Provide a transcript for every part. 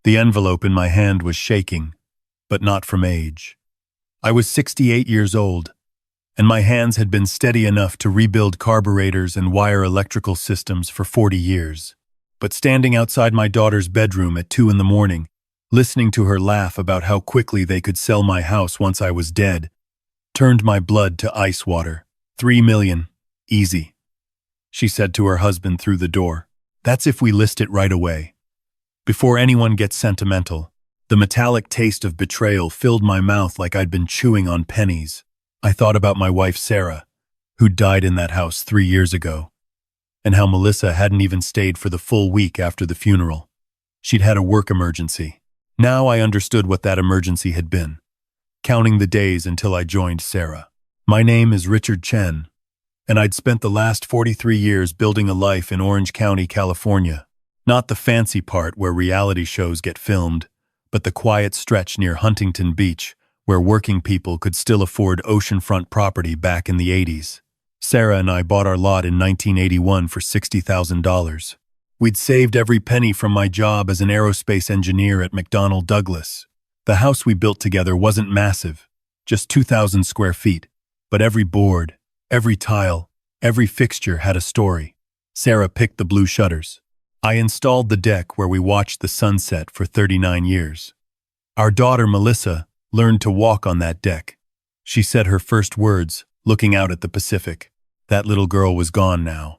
The envelope in my hand was shaking, but not from age. I was 68 years old, and my hands had been steady enough to rebuild carburetors and wire electrical systems for 40 years. But standing outside my daughter's bedroom at 2 in the morning, listening to her laugh about how quickly they could sell my house once I was dead, turned my blood to ice water. 3 million. Easy. She said to her husband through the door. That's if we list it right away. Before anyone gets sentimental, the metallic taste of betrayal filled my mouth like I'd been chewing on pennies. I thought about my wife Sarah, who died in that house 3 years ago, and how Melissa hadn't even stayed for the full week after the funeral. She'd had a work emergency. Now I understood what that emergency had been, counting the days until I joined Sarah. My name is Richard Chen, and I'd spent the last 43 years building a life in Orange County, California. Not the fancy part where reality shows get filmed, but the quiet stretch near Huntington Beach, where working people could still afford oceanfront property back in the 80s. Sarah and I bought our lot in 1981 for $60,000. We'd saved every penny from my job as an aerospace engineer at McDonnell Douglas. The house we built together wasn't massive, just 2,000 square feet, but every board, every tile, every fixture had a story. Sarah picked the blue shutters. I installed the deck where we watched the sunset for 39 years. Our daughter, Melissa, learned to walk on that deck. She said her first words, looking out at the Pacific. That little girl was gone now.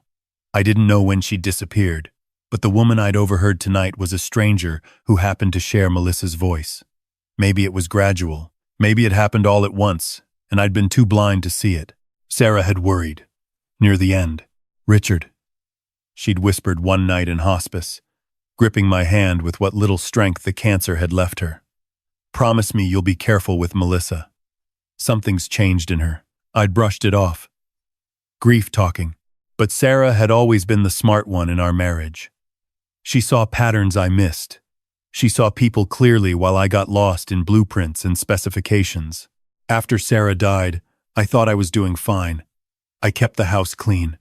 I didn't know when she'd disappeared, but the woman I'd overheard tonight was a stranger who happened to share Melissa's voice. Maybe it was gradual. Maybe it happened all at once, and I'd been too blind to see it. Sarah had worried. Near the end, Richard, she'd whispered one night in hospice, gripping my hand with what little strength the cancer had left her. Promise me you'll be careful with Melissa. Something's changed in her. I'd brushed it off. Grief talking. But Sarah had always been the smart one in our marriage. She saw patterns I missed. She saw people clearly while I got lost in blueprints and specifications. After Sarah died, I thought I was doing fine. I kept the house clean.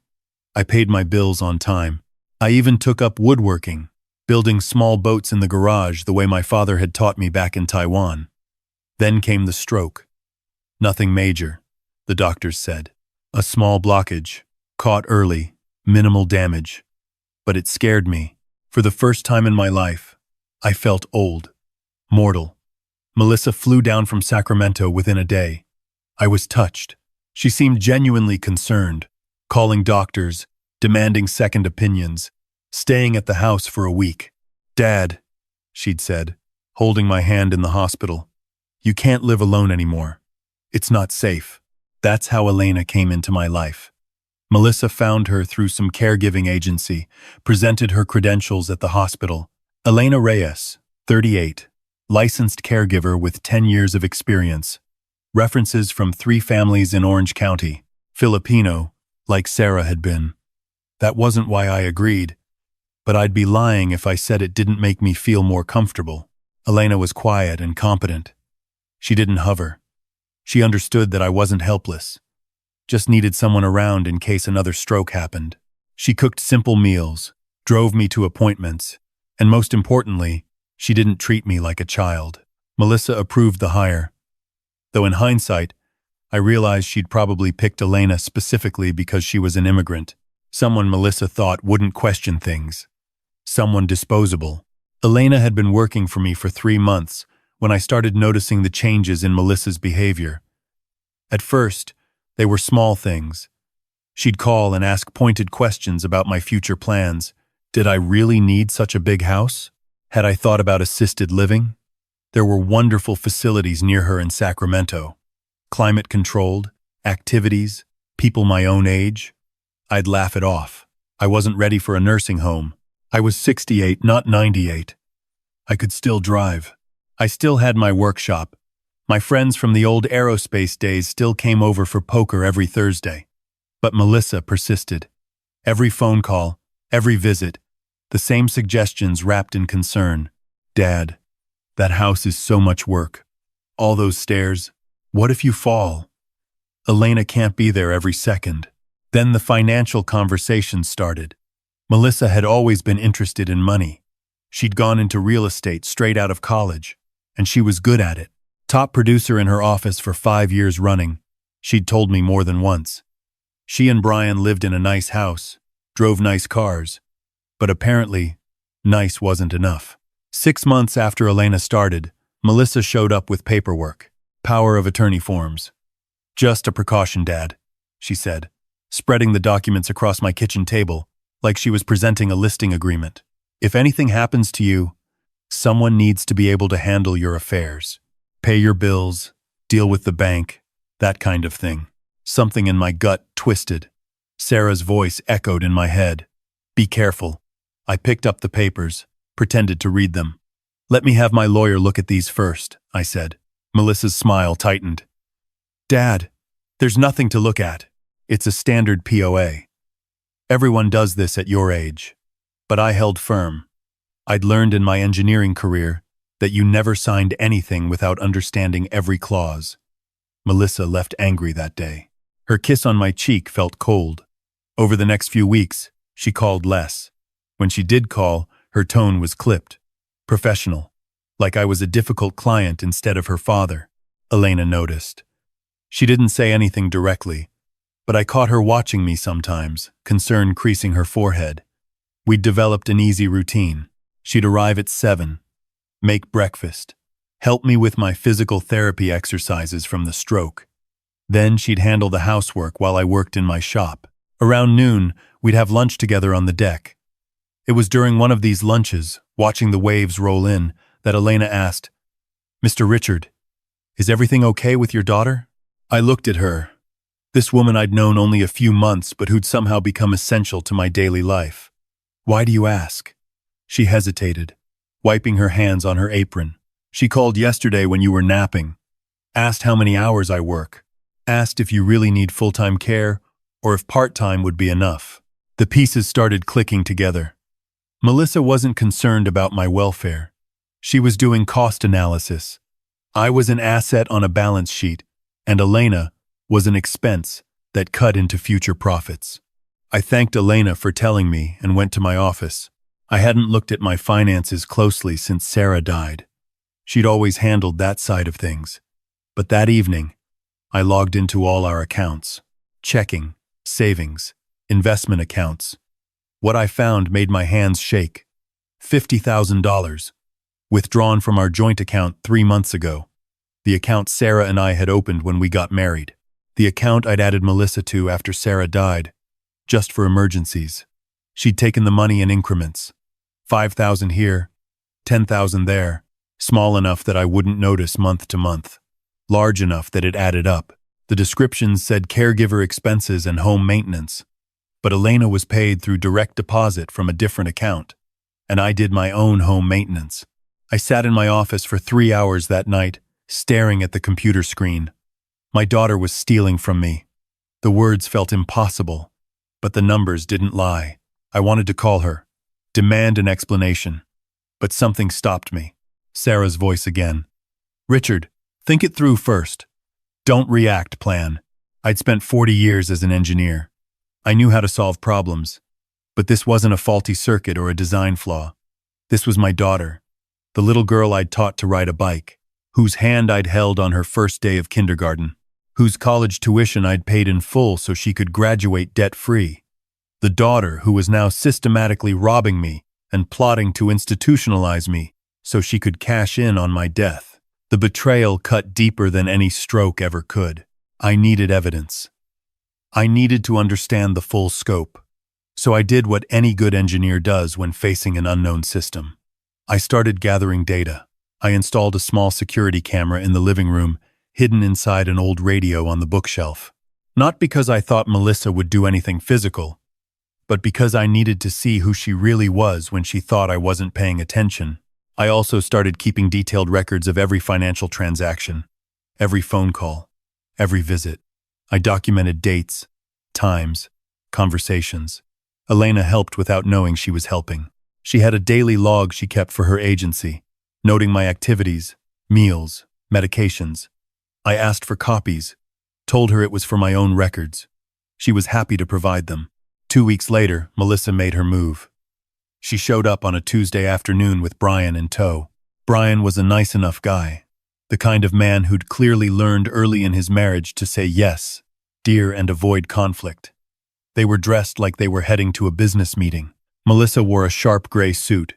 I paid my bills on time. I even took up woodworking, building small boats in the garage the way my father had taught me back in Taiwan. Then came the stroke. Nothing major, the doctors said. A small blockage, caught early, minimal damage. But it scared me. For the first time in my life, I felt old, mortal. Melissa flew down from Sacramento within a day. I was touched. She seemed genuinely concerned, calling doctors, demanding second opinions, staying at the house for a week. Dad, she'd said, holding my hand in the hospital, you can't live alone anymore. It's not safe. That's how Elena came into my life. Melissa found her through some caregiving agency, presented her credentials at the hospital. Elena Reyes, 38, licensed caregiver with 10 years of experience. References from 3 families in Orange County, Filipino, like Sarah had been. That wasn't why I agreed, but I'd be lying if I said it didn't make me feel more comfortable. Elena was quiet and competent. She didn't hover. She understood that I wasn't helpless, just needed someone around in case another stroke happened. She cooked simple meals, drove me to appointments, and most importantly, she didn't treat me like a child. Melissa approved the hire. Though in hindsight, I realized she'd probably picked Elena specifically because she was an immigrant, someone Melissa thought wouldn't question things, someone disposable. Elena had been working for me for 3 months when I started noticing the changes in Melissa's behavior. At first, they were small things. She'd call and ask pointed questions about my future plans. Did I really need such a big house? Had I thought about assisted living? There were wonderful facilities near her in Sacramento. Climate-controlled, activities, people my own age. I'd laugh it off. I wasn't ready for a nursing home. I was 68, not 98. I could still drive. I still had my workshop. My friends from the old aerospace days still came over for poker every Thursday. But Melissa persisted. Every phone call, every visit, the same suggestions wrapped in concern. Dad, that house is so much work. All those stairs. What if you fall? Elena can't be there every second. Then the financial conversation started. Melissa had always been interested in money. She'd gone into real estate straight out of college, and she was good at it. Top producer in her office for 5 years running, she'd told me more than once. She and Brian lived in a nice house, drove nice cars, but apparently, nice wasn't enough. 6 months after Elena started, Melissa showed up with paperwork, power of attorney forms. "Just a precaution, Dad," she said, spreading the documents across my kitchen table like she was presenting a listing agreement. "If anything happens to you, someone needs to be able to handle your affairs. Pay your bills, deal with the bank, that kind of thing." Something in my gut twisted. Sarah's voice echoed in my head. "Be careful." I picked up the papers, pretended to read them. "Let me have my lawyer look at these first," I said. Melissa's smile tightened. "Dad, there's nothing to look at. It's a standard POA. Everyone does this at your age." But I held firm. I'd learned in my engineering career that you never signed anything without understanding every clause. Melissa left angry that day. Her kiss on my cheek felt cold. Over the next few weeks, she called less. When she did call, her tone was clipped, professional, like I was a difficult client instead of her father. Elena noticed. She didn't say anything directly, but I caught her watching me sometimes, concern creasing her forehead. We'd developed an easy routine. She'd arrive at 7, make breakfast, help me with my physical therapy exercises from the stroke. Then she'd handle the housework while I worked in my shop. Around noon, we'd have lunch together on the deck. It was during one of these lunches, watching the waves roll in, that Elena asked, "Mr. Richard, is everything okay with your daughter?" I looked at her. This woman I'd known only a few months, but who'd somehow become essential to my daily life. "Why do you ask?" She hesitated, wiping her hands on her apron. "She called yesterday when you were napping, asked how many hours I work, asked if you really need full-time care or if part-time would be enough." The pieces started clicking together. Melissa wasn't concerned about my welfare. She was doing cost analysis. I was an asset on a balance sheet, and Elena was an expense that cut into future profits. I thanked Elena for telling me and went to my office. I hadn't looked at my finances closely since Sarah died. She'd always handled that side of things. But that evening, I logged into all our accounts. Checking, savings, investment accounts. What I found made my hands shake. $50,000, withdrawn from our joint account 3 months ago. The account Sarah and I had opened when we got married. The account I'd added Melissa to after Sarah died, just for emergencies. She'd taken the money in increments. 5,000 here, 10,000 there, small enough that I wouldn't notice month to month, large enough that it added up. The descriptions said caregiver expenses and home maintenance, but Elena was paid through direct deposit from a different account, and I did my own home maintenance. I sat in my office for 3 hours that night, staring at the computer screen. My daughter was stealing from me. The words felt impossible, but the numbers didn't lie. I wanted to call her, demand an explanation, but something stopped me. Sarah's voice again. "Richard, think it through first. Don't react, plan." I'd spent 40 years as an engineer. I knew how to solve problems, but this wasn't a faulty circuit or a design flaw. This was my daughter, the little girl I'd taught to ride a bike, whose hand I'd held on her first day of kindergarten, whose college tuition I'd paid in full so she could graduate debt-free. The daughter who was now systematically robbing me and plotting to institutionalize me so she could cash in on my death. The betrayal cut deeper than any stroke ever could. I needed evidence. I needed to understand the full scope. So I did what any good engineer does when facing an unknown system. I started gathering data. I installed a small security camera in the living room, hidden inside an old radio on the bookshelf. Not because I thought Melissa would do anything physical, but because I needed to see who she really was when she thought I wasn't paying attention. I also started keeping detailed records of every financial transaction, every phone call, every visit. I documented dates, times, conversations. Elena helped without knowing she was helping. She had a daily log she kept for her agency, noting my activities, meals, medications. I asked for copies, told her it was for my own records. She was happy to provide them. 2 weeks later, Melissa made her move. She showed up on a Tuesday afternoon with Brian in tow. Brian was a nice enough guy, the kind of man who'd clearly learned early in his marriage to say yes, dear, and avoid conflict. They were dressed like they were heading to a business meeting. Melissa wore a sharp gray suit.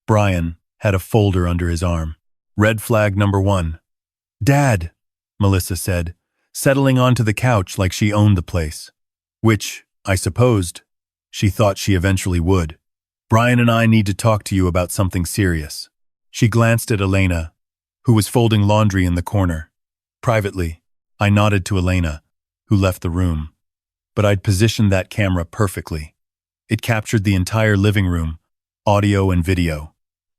Brian had a folder under his arm. Red flag number 1. "Dad," Melissa said, settling onto the couch like she owned the place. Which, I supposed, she thought she eventually would. "Brian and I need to talk to you about something serious." She glanced at Elena, who was folding laundry in the corner. Privately, I nodded to Elena, who left the room. But I'd positioned that camera perfectly. It captured the entire living room, audio and video.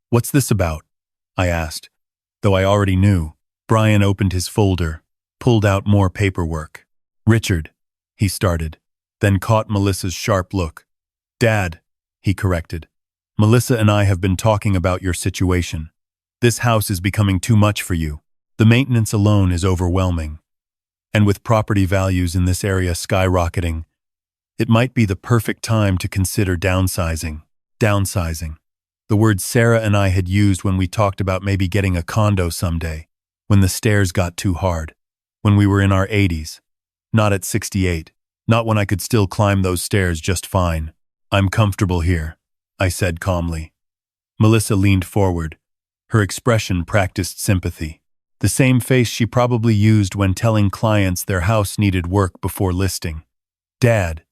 "What's this about?" I asked, though I already knew. Brian opened his folder, pulled out more paperwork. "Richard," he started, then caught Melissa's sharp look. "Dad," he corrected. "Melissa and I have been talking about your situation. This house is becoming too much for you. The maintenance alone is overwhelming. And with property values in this area skyrocketing, it might be the perfect time to consider downsizing." Downsizing. The word Sarah and I had used when we talked about maybe getting a condo someday, when the stairs got too hard, when we were in our 80s. Not at 68. Not when I could still climb those stairs just fine. "I'm comfortable here," I said calmly. Melissa leaned forward. Her expression practiced sympathy. The same face she probably used when telling clients their house needed work before listing. "Dad,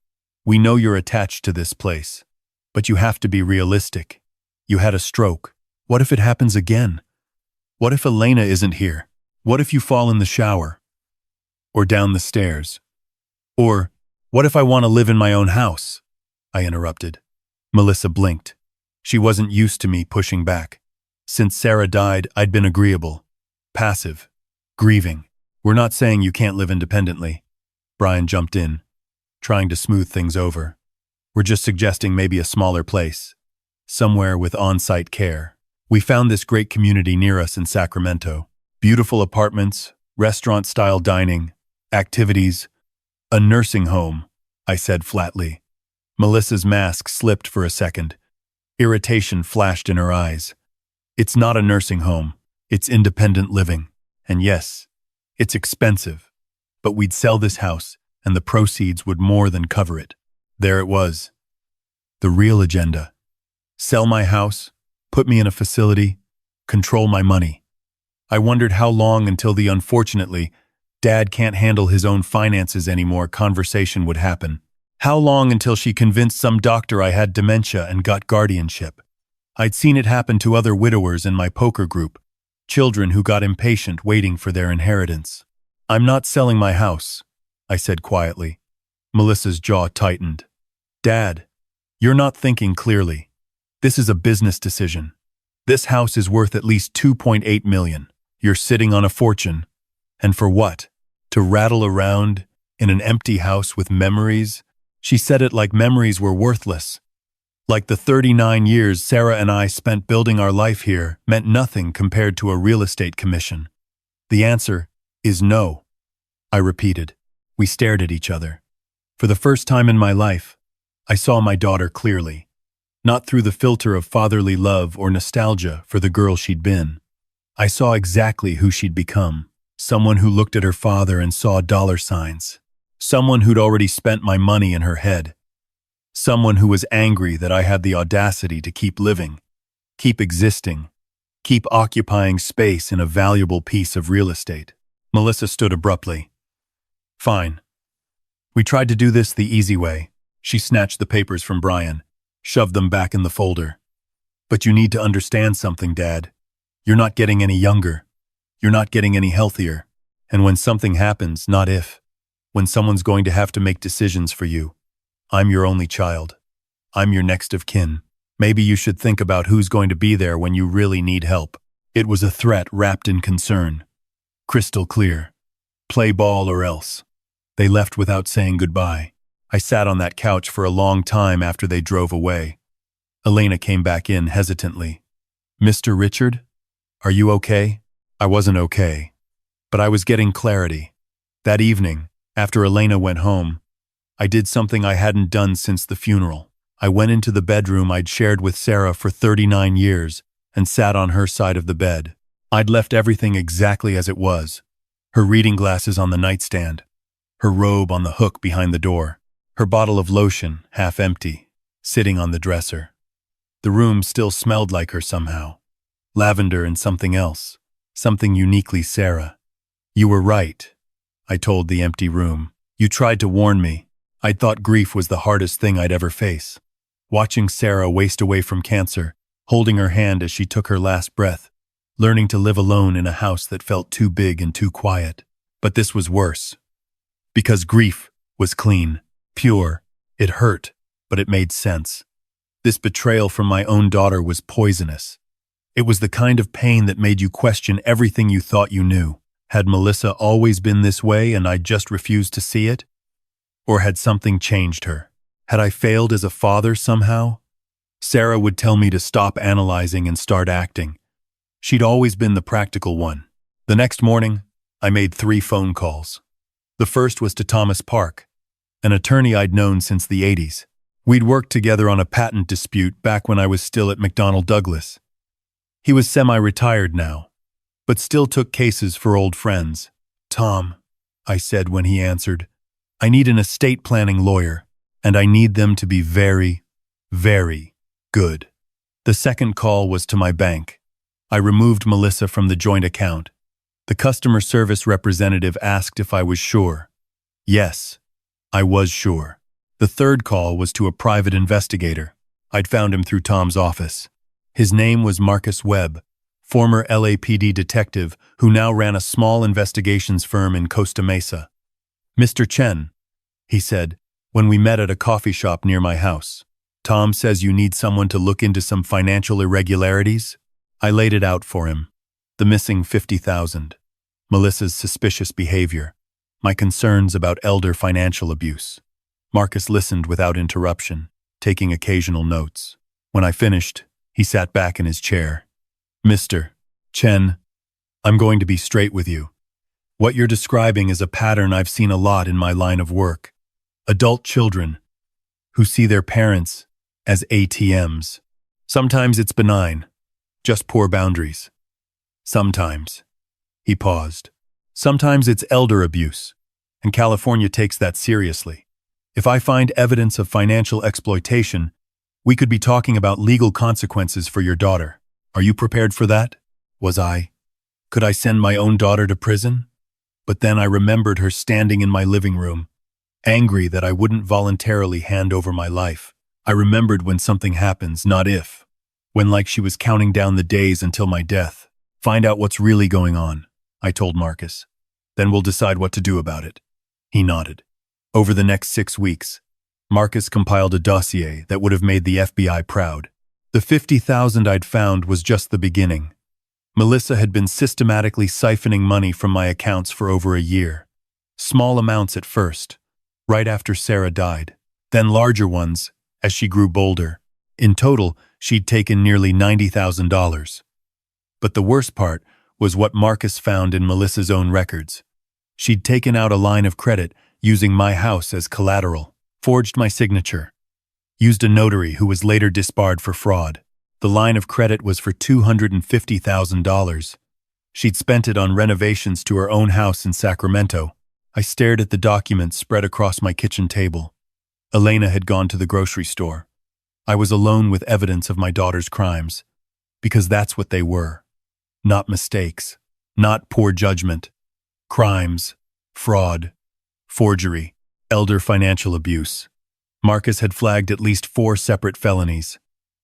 we know you're attached to this place, but you have to be realistic. You had a stroke. What if it happens again? What if Elena isn't here? What if you fall in the shower? Or down the stairs? Or, what if I want to live in my own house?" I interrupted. Melissa blinked. She wasn't used to me pushing back. Since Sarah died, I'd been agreeable. Passive. Grieving. "We're not saying you can't live independently." Brian jumped in, trying to smooth things over. "We're just suggesting maybe a smaller place. Somewhere with on-site care. We found this great community near us in Sacramento. Beautiful apartments, restaurant-style dining, activities, a nursing home," I said flatly. Melissa's mask slipped for a second. Irritation flashed in her eyes. "It's not a nursing home. It's independent living. And yes, it's expensive. But we'd sell this house, and the proceeds would more than cover it." There it was. The real agenda. Sell my house, put me in a facility, control my money. I wondered how long until the unfortunately, "Dad can't handle his own finances anymore" conversation would happen. How long until she convinced some doctor I had dementia and got guardianship. I'd seen it happen to other widowers in my poker group. Children who got impatient waiting for their inheritance. "I'm not selling my house," I said quietly. Melissa's jaw tightened. "Dad, you're not thinking clearly. This is a business decision. This house is worth at least $2.8 million. You're sitting on a fortune. And for what? To rattle around in an empty house with memories?" She said it like memories were worthless. Like the 39 years Sarah and I spent building our life here meant nothing compared to a real estate commission. "The answer is no," I repeated. We stared at each other. For the first time in my life, I saw my daughter clearly. Not through the filter of fatherly love or nostalgia for the girl she'd been. I saw exactly who she'd become. Someone who looked at her father and saw dollar signs. Someone who'd already spent my money in her head. Someone who was angry that I had the audacity to keep living, keep existing, keep occupying space in a valuable piece of real estate. Melissa stood abruptly. "Fine. We tried to do this the easy way." She snatched the papers from Brian, shoved them back in the folder. "But you need to understand something, Dad. You're not getting any younger. You're not getting any healthier. And when something happens, not if, when someone's going to have to make decisions for you, I'm your only child. I'm your next of kin. Maybe you should think about who's going to be there when you really need help." It was a threat wrapped in concern. Crystal clear. Play ball or else. They left without saying goodbye. I sat on that couch for a long time after they drove away. Elena came back in hesitantly. "Mr. Richard, are you okay?" I wasn't okay, but I was getting clarity. That evening, after Elena went home, I did something I hadn't done since the funeral. I went into the bedroom I'd shared with Sarah for 39 years and sat on her side of the bed. I'd left everything exactly as it was. Her reading glasses on the nightstand, her robe on the hook behind the door, her bottle of lotion, half empty, sitting on the dresser. The room still smelled like her somehow. Lavender and something else, something uniquely Sarah. You were right, I told the empty room. You tried to warn me. I'd thought grief was the hardest thing I'd ever face. Watching Sarah waste away from cancer, holding her hand as she took her last breath, learning to live alone in a house that felt too big and too quiet. But this was worse. Because grief was clean, pure. It hurt, but it made sense. This betrayal from my own daughter was poisonous. It was the kind of pain that made you question everything you thought you knew. Had Melissa always been this way and I just refused to see it? Or had something changed her? Had I failed as a father somehow? Sarah would tell me to stop analyzing and start acting. She'd always been the practical one. The next morning, I made 3 phone calls. The first was to Thomas Park, an attorney I'd known since the 80s. We'd worked together on a patent dispute back when I was still at McDonnell Douglas. He was semi-retired now, but still took cases for old friends. Tom, I said when he answered, I need an estate planning lawyer, and I need them to be very, very good. The second call was to my bank. I removed Melissa from the joint account. The customer service representative asked if I was sure. Yes, I was sure. The third call was to a private investigator. I'd found him through Tom's office. His name was Marcus Webb, former LAPD detective who now ran a small investigations firm in Costa Mesa. Mr. Chen, he said, when we met at a coffee shop near my house. Tom says you need someone to look into some financial irregularities. I laid it out for him. The missing $50,000. Melissa's suspicious behavior. My concerns about elder financial abuse. Marcus listened without interruption, taking occasional notes. When I finished, he sat back in his chair. Mr. Chen, I'm going to be straight with you. What you're describing is a pattern I've seen a lot in my line of work. Adult children who see their parents as ATMs. Sometimes it's benign, just poor boundaries. Sometimes, he paused, sometimes it's elder abuse, and California takes that seriously. If I find evidence of financial exploitation, we could be talking about legal consequences for your daughter. Are you prepared for that? Was I? Could I send my own daughter to prison? But then I remembered her standing in my living room, angry that I wouldn't voluntarily hand over my life. I remembered when something happens, not if. When like she was counting down the days until my death. Find out what's really going on, I told Marcus. Then we'll decide what to do about it. He nodded. Over the next 6 weeks, Marcus compiled a dossier that would have made the FBI proud. The $50,000 I'd found was just the beginning. Melissa had been systematically siphoning money from my accounts for over a year. Small amounts at first, right after Sarah died, then larger ones as she grew bolder. In total, she'd taken nearly $90,000. But the worst part was what Marcus found in Melissa's own records. She'd taken out a line of credit using my house as collateral, forged my signature, used a notary who was later disbarred for fraud. The line of credit was for $250,000. She'd spent it on renovations to her own house in Sacramento. I stared at the documents spread across my kitchen table. Elena had gone to the grocery store. I was alone with evidence of my daughter's crimes, because that's what they were. Not mistakes, not poor judgment. Crimes, fraud, forgery, elder financial abuse. Marcus had flagged at least 4 separate felonies.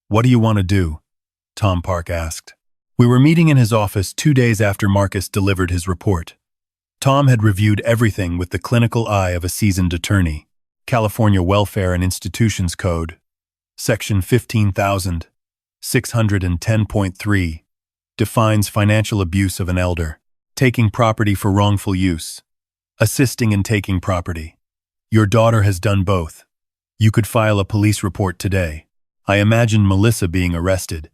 What do you want to do? Tom Park asked. We were meeting in his office 2 days after Marcus delivered his report. Tom had reviewed everything with the clinical eye of a seasoned attorney. California Welfare and Institutions Code, Section 15,610.3, defines financial abuse of an elder, taking property for wrongful use, assisting in taking property. Your daughter has done both. You could file a police report today. I imagined Melissa being arrested.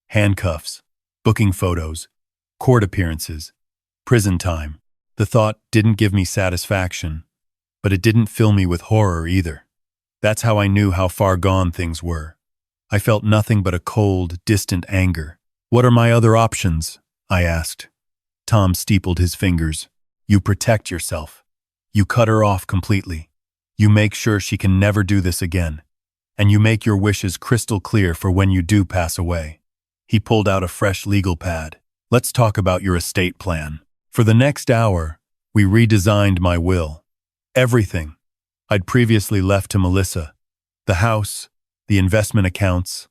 Handcuffs, booking photos, court appearances, prison time. The thought didn't give me satisfaction, but it didn't fill me with horror either. That's how I knew how far gone things were. I felt nothing but a cold, distant anger. "What are my other options?" I asked. Tom steepled his fingers. "You protect yourself. You cut her off completely. You make sure she can never do this again. And you make your wishes crystal clear for when you do pass away." He pulled out a fresh legal pad. "Let's talk about your estate plan." For the next hour, we redesigned my will. Everything I'd previously left to Melissa. The house, the investment accounts,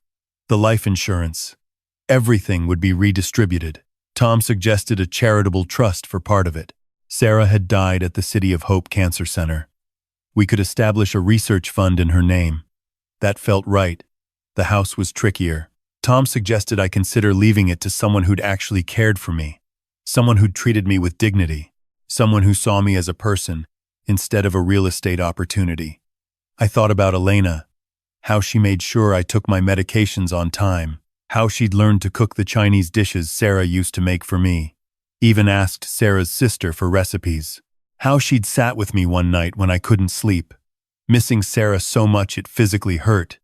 the life insurance. Everything would be redistributed. Tom suggested a charitable trust for part of it. Sarah had died at the City of Hope Cancer Center. We could establish a research fund in her name. That felt right. The house was trickier. Tom suggested I consider leaving it to someone who'd actually cared for me, someone who'd treated me with dignity, someone who saw me as a person instead of a real estate opportunity. I thought about Elena, how she made sure I took my medications on time, how she'd learned to cook the Chinese dishes Sarah used to make for me, even asked Sarah's sister for recipes, how she'd sat with me one night when I couldn't sleep, missing Sarah so much it physically hurt,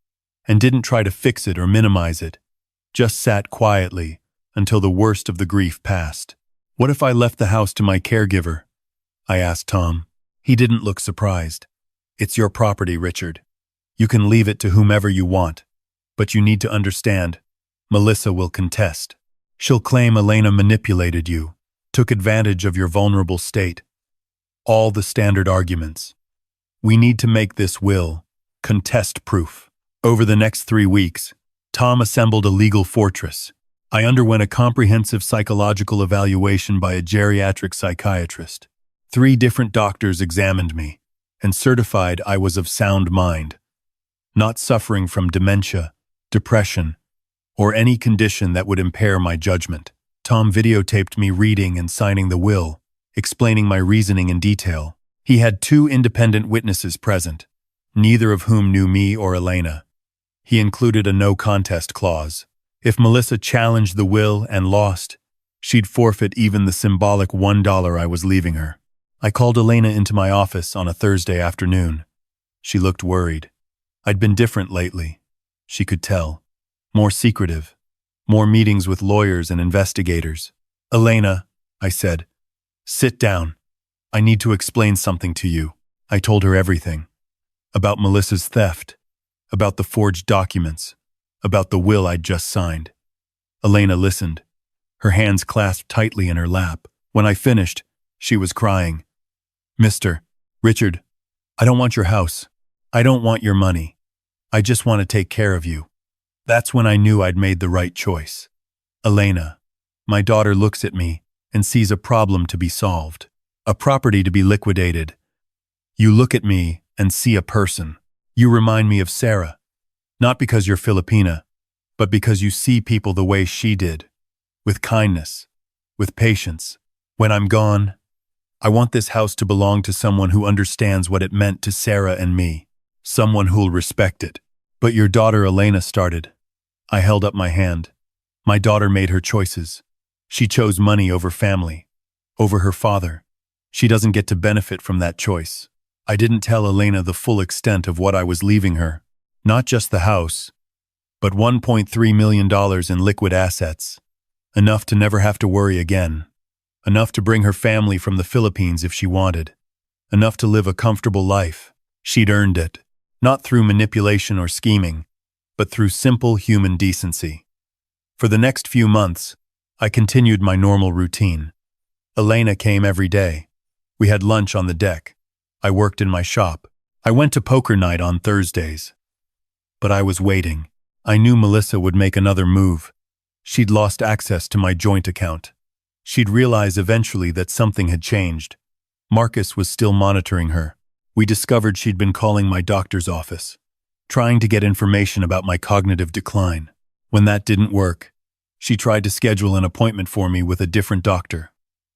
and didn't try to fix it or minimize it, just sat quietly until the worst of the grief passed. "What if I left the house to my caregiver?" I asked Tom. He didn't look surprised. "It's your property, Richard. You can leave it to whomever you want, but you need to understand, Melissa will contest. She'll claim Elena manipulated you, took advantage of your vulnerable state. All the standard arguments. We need to make this will contest-proof." Over the next 3 weeks, Tom assembled a legal fortress. I underwent a comprehensive psychological evaluation by a geriatric psychiatrist. 3 different doctors examined me and certified I was of sound mind, not suffering from dementia, depression, or any condition that would impair my judgment. Tom videotaped me reading and signing the will, explaining my reasoning in detail. He had 2 independent witnesses present, neither of whom knew me or Elena. He included a no-contest clause. If Melissa challenged the will and lost, she'd forfeit even the symbolic $1 I was leaving her. I called Elena into my office on a Thursday afternoon. She looked worried. I'd been different lately. She could tell. More secretive. More meetings with lawyers and investigators. "Elena," I said, "sit down. I need to explain something to you." I told her everything. About Melissa's theft. About the forged documents. About the will I'd just signed. Elena listened, her hands clasped tightly in her lap. When I finished, she was crying. "Mr. Richard, I don't want your house. I don't want your money. I just want to take care of you." That's when I knew I'd made the right choice. "Elena, my daughter looks at me and sees a problem to be solved, a property to be liquidated. You look at me and see a person. You remind me of Sarah, not because you're Filipina, but because you see people the way she did, with kindness, with patience. When I'm gone, I want this house to belong to someone who understands what it meant to Sarah and me, someone who'll respect it." "But your daughter Elena started." I held up my hand. "My daughter made her choices. She chose money over family, over her father. She doesn't get to benefit from that choice." I didn't tell Elena the full extent of what I was leaving her. Not just the house, but $1.3 million in liquid assets. Enough to never have to worry again. Enough to bring her family from the Philippines if she wanted. Enough to live a comfortable life. She'd earned it. Not through manipulation or scheming, but through simple human decency. For the next few months, I continued my normal routine. Elena came every day. We had lunch on the deck. I worked in my shop. I went to poker night on Thursdays. But I was waiting. I knew Melissa would make another move. She'd lost access to my joint account. She'd realize eventually that something had changed. Marcus was still monitoring her. We discovered she'd been calling my doctor's office, trying to get information about my cognitive decline. When that didn't work, she tried to schedule an appointment for me with a different doctor,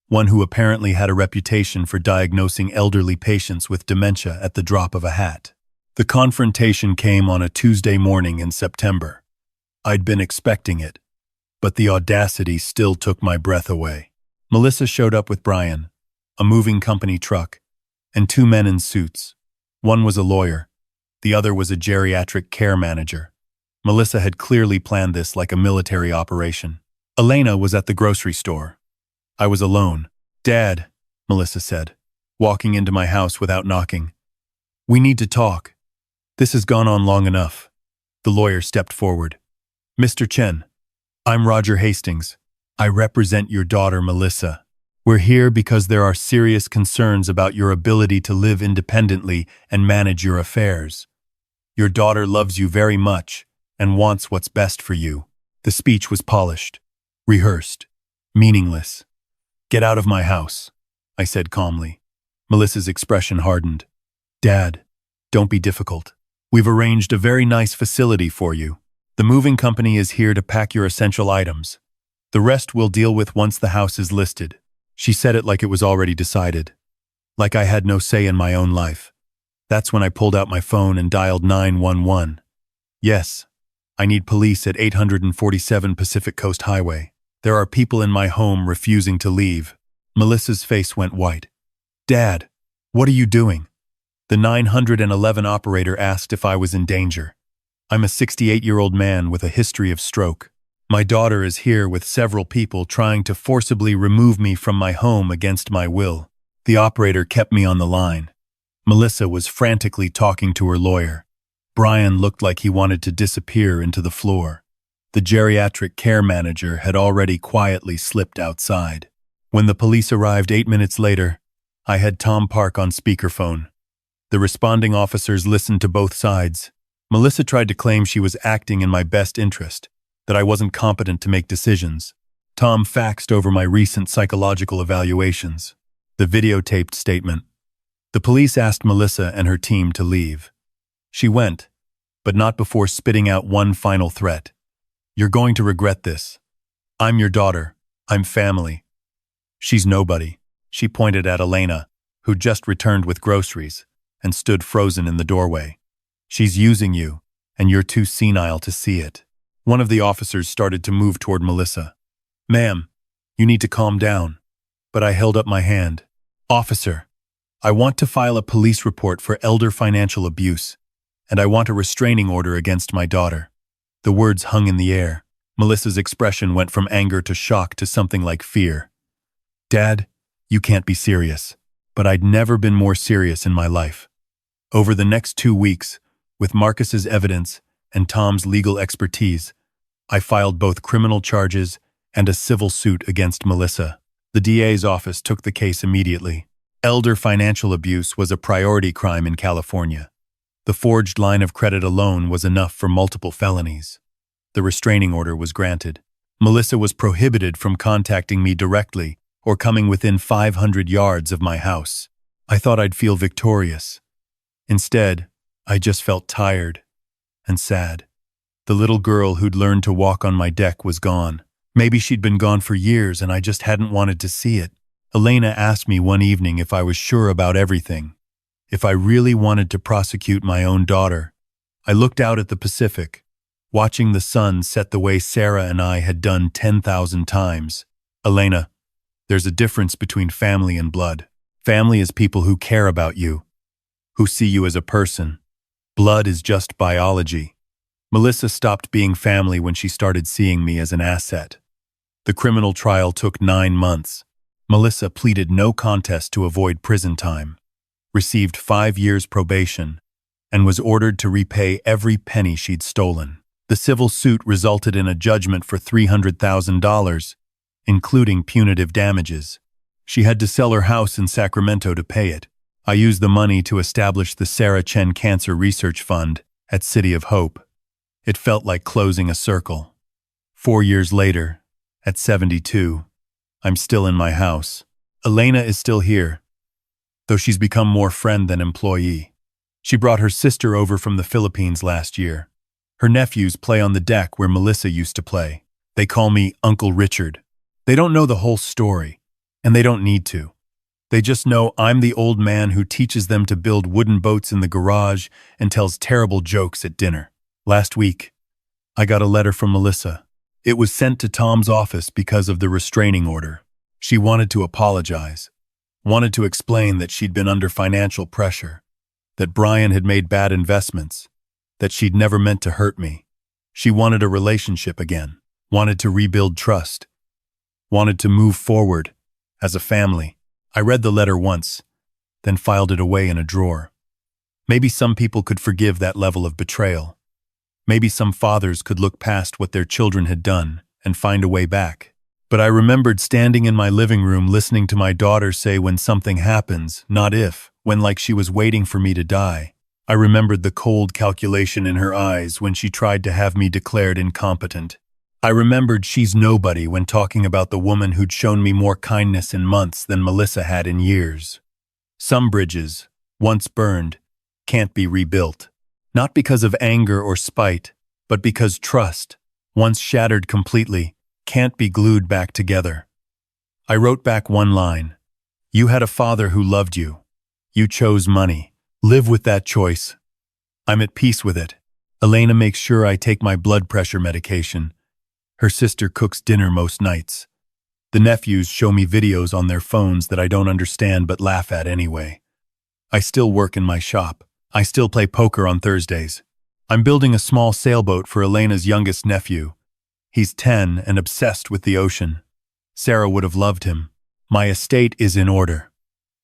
one who apparently had a reputation for diagnosing elderly patients with dementia at the drop of a hat. The confrontation came on a Tuesday morning in September. I'd been expecting it, but the audacity still took my breath away. Melissa showed up with Brian, a moving company truck, and 2 men in suits. One was a lawyer, The other was a geriatric care manager. Melissa had clearly planned this like a military operation. Elena was at the grocery store. I was alone. "Dad," Melissa said, walking into my house without knocking. "We need to talk. This has gone on long enough." The lawyer stepped forward. "Mr. Chen, I'm Roger Hastings. I represent your daughter, Melissa. We're here because there are serious concerns about your ability to live independently and manage your affairs. Your daughter loves you very much and wants what's best for you." The speech was polished, rehearsed, meaningless. "Get out of my house," I said calmly. Melissa's expression hardened. "Dad, don't be difficult. We've arranged a very nice facility for you. The moving company is here to pack your essential items. The rest we'll deal with once the house is listed." She said it like it was already decided, like I had no say in my own life. That's when I pulled out my phone and dialed 911. "Yes, I need police at 847 Pacific Coast Highway. There are people in my home refusing to leave." Melissa's face went white. "Dad, what are you doing?" The 911 operator asked if I was in danger. "I'm a 68-year-old man with a history of stroke. My daughter is here with several people trying to forcibly remove me from my home against my will." The operator kept me on the line. Melissa was frantically talking to her lawyer. Brian looked like he wanted to disappear into the floor. The geriatric care manager had already quietly slipped outside. When the police arrived 8 minutes later, I had Tom Park on speakerphone. The responding officers listened to both sides. Melissa tried to claim she was acting in my best interest, that I wasn't competent to make decisions. Tom faxed over my recent psychological evaluations. The videotaped statement. The police asked Melissa and her team to leave. She went, but not before spitting out one final threat. "You're going to regret this. I'm your daughter. I'm family." "She's nobody." She pointed at Elena, who just returned with groceries, and stood frozen in the doorway. "She's using you, and you're too senile to see it." One of the officers started to move toward Melissa. "Ma'am, you need to calm down." But I held up my hand. "Officer, I want to file a police report for elder financial abuse, and I want a restraining order against my daughter." The words hung in the air. Melissa's expression went from anger to shock to something like fear. "Dad, you can't be serious." But I'd never been more serious in my life. Over the next 2 weeks, with Marcus's evidence and Tom's legal expertise, I filed both criminal charges and a civil suit against Melissa. The DA's office took the case immediately. Elder financial abuse was a priority crime in California. The forged line of credit alone was enough for multiple felonies. The restraining order was granted. Melissa was prohibited from contacting me directly or coming within 500 yards of my house. I thought I'd feel victorious. Instead, I just felt tired and sad. The little girl who'd learned to walk on my deck was gone. Maybe she'd been gone for years and I just hadn't wanted to see it. Elena asked me one evening if I was sure about everything, if I really wanted to prosecute my own daughter. I looked out at the Pacific, watching the sun set the way Sarah and I had done 10,000 times. "Elena, there's a difference between family and blood. Family is people who care about you, who see you as a person. Blood is just biology." Melissa stopped being family when she started seeing me as an asset. The criminal trial took 9 months. Melissa pleaded no contest to avoid prison time, received 5 years probation, and was ordered to repay every penny she'd stolen. The civil suit resulted in a judgment for $300,000, including punitive damages. She had to sell her house in Sacramento to pay it. I used the money to establish the Sarah Chen Cancer Research Fund at City of Hope. It felt like closing a circle. 4 years later, at 72, I'm still in my house. Elena is still here, though she's become more friend than employee. She brought her sister over from the Philippines last year. Her nephews play on the deck where Melissa used to play. They call me Uncle Richard. They don't know the whole story, and they don't need to. They just know I'm the old man who teaches them to build wooden boats in the garage and tells terrible jokes at dinner. Last week, I got a letter from Melissa. It was sent to Tom's office because of the restraining order. She wanted to apologize, wanted to explain that she'd been under financial pressure. that Brian had made bad investments, that she'd never meant to hurt me. She wanted a relationship again, wanted to rebuild trust, wanted to move forward as a family. I read the letter once, then filed it away in a drawer. Maybe some people could forgive that level of betrayal. Maybe some fathers could look past what their children had done and find a way back. But I remembered standing in my living room listening to my daughter say when something happens, not if, when like she was waiting for me to die. I remembered the cold calculation in her eyes when she tried to have me declared incompetent. I remembered she's nobody when talking about the woman who'd shown me more kindness in months than Melissa had in years. Some bridges, once burned, can't be rebuilt. Not because of anger or spite, but because trust, once shattered completely, can't be glued back together. I wrote back one line. You had a father who loved you. You chose money. Live with that choice. I'm at peace with it. Elena makes sure I take my blood pressure medication. Her sister cooks dinner most nights. The nephews show me videos on their phones that I don't understand but laugh at anyway. I still work in my shop. I still play poker on Thursdays. I'm building a small sailboat for Elena's youngest nephew. He's 10 and obsessed with the ocean. Sarah would have loved him. My estate is in order.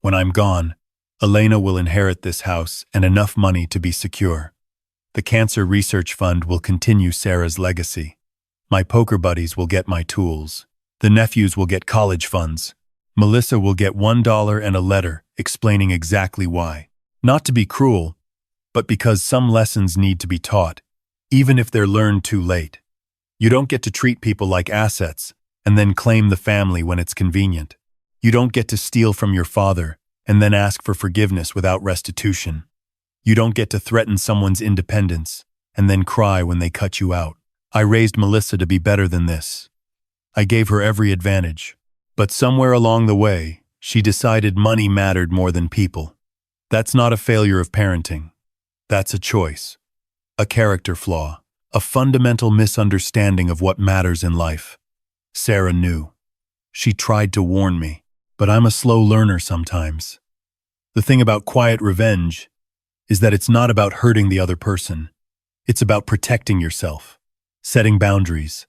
When I'm gone, Elena will inherit this house and enough money to be secure. The Cancer Research Fund will continue Sarah's legacy. My poker buddies will get my tools. The nephews will get college funds. Melissa will get $1 and a letter explaining exactly why. Not to be cruel, but because some lessons need to be taught, even if they're learned too late. You don't get to treat people like assets and then claim the family when it's convenient. You don't get to steal from your father and then ask for forgiveness without restitution. You don't get to threaten someone's independence and then cry when they cut you out. I raised Melissa to be better than this. I gave her every advantage, but somewhere along the way, she decided money mattered more than people. That's not a failure of parenting. That's a choice, a character flaw, a fundamental misunderstanding of what matters in life. Sarah knew. She tried to warn me, but I'm a slow learner sometimes. The thing about quiet revenge is that it's not about hurting the other person. It's about protecting yourself, setting boundaries,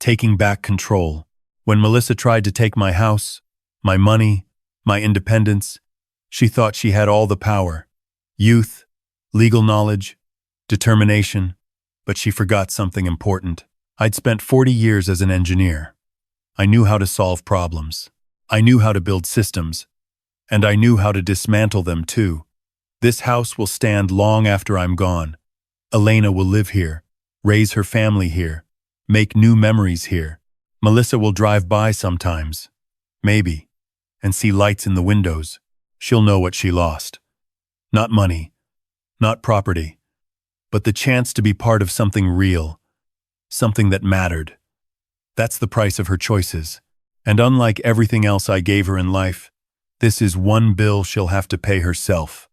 taking back control. When Melissa tried to take my house, my money, my independence, she thought she had all the power, youth, legal knowledge, determination, but she forgot something important. I'd spent 40 years as an engineer. I knew how to solve problems. I knew how to build systems. And I knew how to dismantle them too. This house will stand long after I'm gone. Elena will live here, raise her family here, make new memories here. Melissa will drive by sometimes, maybe, and see lights in the windows. She'll know what she lost. Not money, not property, but the chance to be part of something real, something that mattered. That's the price of her choices. And unlike everything else I gave her in life, this is one bill she'll have to pay herself.